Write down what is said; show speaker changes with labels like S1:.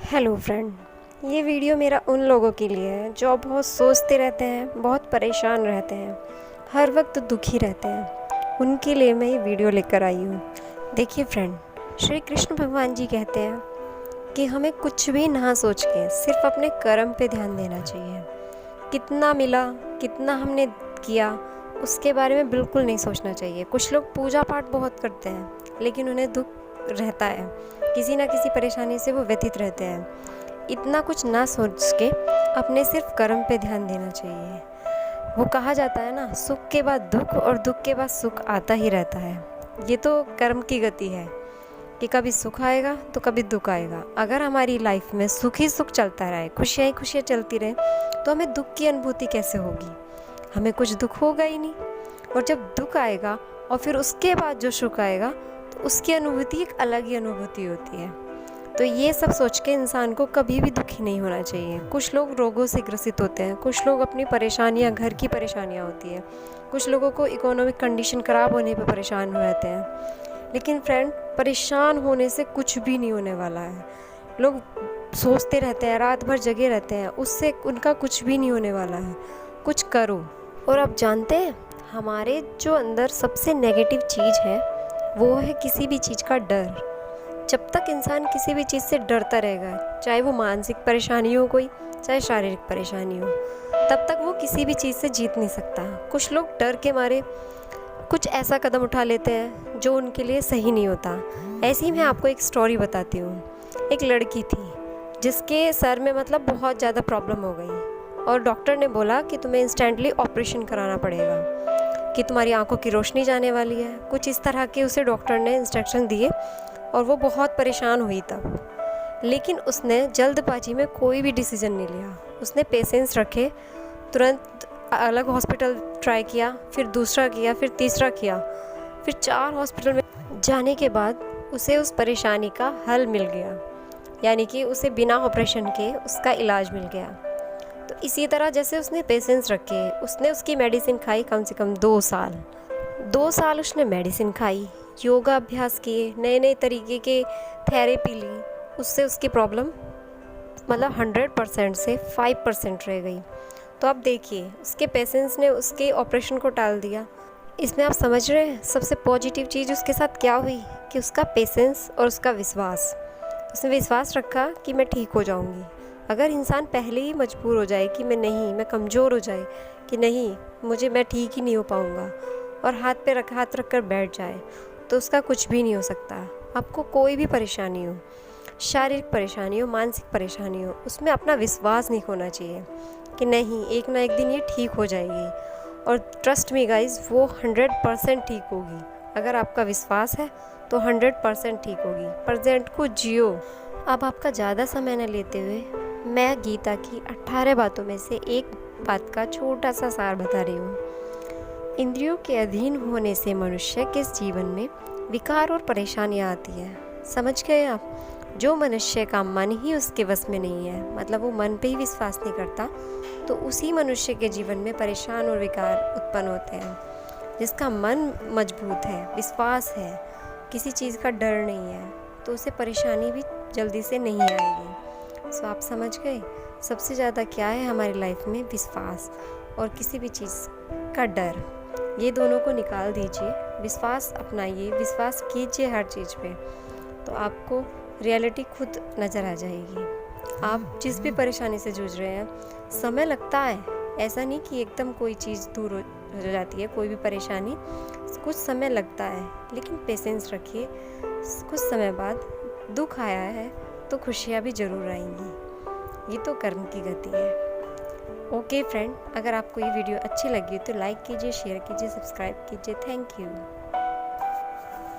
S1: Hello friend, ये video मेरा उन लोगों के लिए है जो बहुत सोचते रहते हैं, बहुत परेशान रहते हैं, हर वक्त दुखी रहते हैं। उनके लिए मैं ये वीडियो लेकर आई हूँ। देखिए फ्रेंड, श्री कृष्ण भगवान जी कहते हैं कि हमें कुछ भी ना सोच के सिर्फ अपने कर्म पे ध्यान देना चाहिए। कितना मिला, कितना हमने किया, उसके बारे में बिल्कुल नहीं सोचना चाहिए। कुछ लोग पूजा पाठ बहुत करते हैं लेकिन उन्हें दुख रहता है, किसी ना किसी परेशानी से वो व्यथित रहते हैं। इतना कुछ ना सोच के अपने सिर्फ कर्म पे ध्यान देना चाहिए। वो कहा जाता है ना, सुख के बाद दुख और दुख के बाद सुख आता ही रहता है। ये तो कर्म की गति है कि कभी सुख आएगा तो कभी दुख आएगा। अगर हमारी लाइफ में सुख ही सुख चलता रहे, खुशियाँ ही खुशियाँ चलती रहे, तो हमें दुख की अनुभूति कैसे होगी? हमें कुछ दुख होगा ही नहीं। और जब दुख आएगा और फिर उसके बाद जो सुख आएगा, तो उसकी अनुभूति एक अलग ही अनुभूति होती है। तो ये सब सोच के इंसान को कभी भी दुखी नहीं होना चाहिए। कुछ लोग रोगों से ग्रसित होते हैं, कुछ लोग अपनी परेशानियां, घर की परेशानियां होती है, कुछ लोगों को इकोनॉमिक कंडीशन ख़राब होने पे परेशान हो रहते हैं। लेकिन फ्रेंड, परेशान होने से कुछ भी नहीं होने वाला है। लोग सोचते रहते हैं, रात भर जगे रहते हैं, उससे उनका कुछ भी नहीं होने वाला है। कुछ करो। और आप जानते हैं, हमारे जो अंदर सबसे नेगेटिव चीज़ है वो है किसी भी चीज़ का डर। जब तक इंसान किसी भी चीज़ से डरता रहेगा, चाहे वो मानसिक परेशानी हो कोई, चाहे शारीरिक परेशानी हो, तब तक वो किसी भी चीज़ से जीत नहीं सकता। कुछ लोग डर के मारे कुछ ऐसा कदम उठा लेते हैं जो उनके लिए सही नहीं होता। ऐसे ही मैं आपको एक स्टोरी बताती हूँ। एक लड़की थी जिसके सर में बहुत ज़्यादा प्रॉब्लम हो गई और डॉक्टर ने बोला कि तुम्हें इंस्टेंटली ऑपरेशन कराना पड़ेगा, कि तुम्हारी आंखों की रोशनी जाने वाली है। कुछ इस तरह के उसे डॉक्टर ने इंस्ट्रक्शन दिए और वो बहुत परेशान हुई तब। लेकिन उसने जल्दबाजी में कोई भी डिसीजन नहीं लिया। उसने पेशेंस रखे, तुरंत अलग हॉस्पिटल ट्राई किया, फिर दूसरा किया, फिर तीसरा किया, फिर 4 हॉस्पिटल में जाने के बाद उसे उस परेशानी का हल मिल गया। यानी कि उसे बिना ऑपरेशन के उसका इलाज मिल गया। तो इसी तरह जैसे उसने पेशेंस रखे, उसने उसकी मेडिसिन खाई कम से कम 2 साल। 2 साल उसने मेडिसिन खाई, योगा अभ्यास किए, नए नए तरीके के थेरेपी ली। उससे उसकी प्रॉब्लम 100% से 5% रह गई। तो अब देखिए, उसके पेशेंस ने उसके ऑपरेशन को टाल दिया। इसमें आप समझ रहे हैं सबसे पॉजिटिव चीज़ उसके साथ क्या हुई? कि उसका पेशेंस और उसका विश्वास। उसने विश्वास रखा कि मैं ठीक हो जाऊंगी। अगर इंसान पहले ही मजबूर हो जाए कि मैं कमज़ोर हो जाए कि नहीं, मैं ठीक ही नहीं हो पाऊँगा, और हाथ रख कर बैठ जाए, तो उसका कुछ भी नहीं हो सकता। आपको कोई भी परेशानी हो, शारीरिक परेशानी हो, मानसिक परेशानी हो, उसमें अपना विश्वास नहीं खोना चाहिए कि नहीं, एक ना एक दिन ये ठीक हो जाएगी। और ट्रस्ट मी गाइज, वो 100% ठीक होगी। अगर आपका विश्वास है तो 100% ठीक होगी। प्रेजेंट को जियो। अब आपका ज़्यादा समय न लेते हुए मैं गीता की 18 बातों में से एक बात का छोटा सा सार बता रही हूँ। इंद्रियों के अधीन होने से मनुष्य के जीवन में विकार और परेशानियाँ आती हैं। समझ गए आप? जो मनुष्य का मन ही उसके बस में नहीं है, वो मन पे ही विश्वास नहीं करता, तो उसी मनुष्य के जीवन में परेशान और विकार उत्पन्न होते हैं। जिसका मन मजबूत है, विश्वास है, किसी चीज़ का डर नहीं है, तो उसे परेशानी भी जल्दी से नहीं आएगी। सो आप समझ गए, सबसे ज़्यादा क्या है हमारी लाइफ में? विश्वास और किसी भी चीज़ का डर। ये दोनों को निकाल दीजिए, विश्वास अपनाइए, विश्वास कीजिए हर चीज़ पे, तो आपको रियलिटी खुद नज़र आ जाएगी। आप जिस भी परेशानी से जूझ रहे हैं, समय लगता है, ऐसा नहीं कि एकदम कोई चीज़ दूर हो जाती है। कोई भी परेशानी कुछ समय लगता है, लेकिन पेशेंस रखिए। कुछ समय बाद दुख आया है तो खुशियाँ भी ज़रूर आएंगी। ये तो कर्म की गति है। ओके फ्रेंड, अगर आपको ये वीडियो अच्छी लगी तो लाइक कीजिए, शेयर कीजिए, सब्सक्राइब कीजिए। Thank you.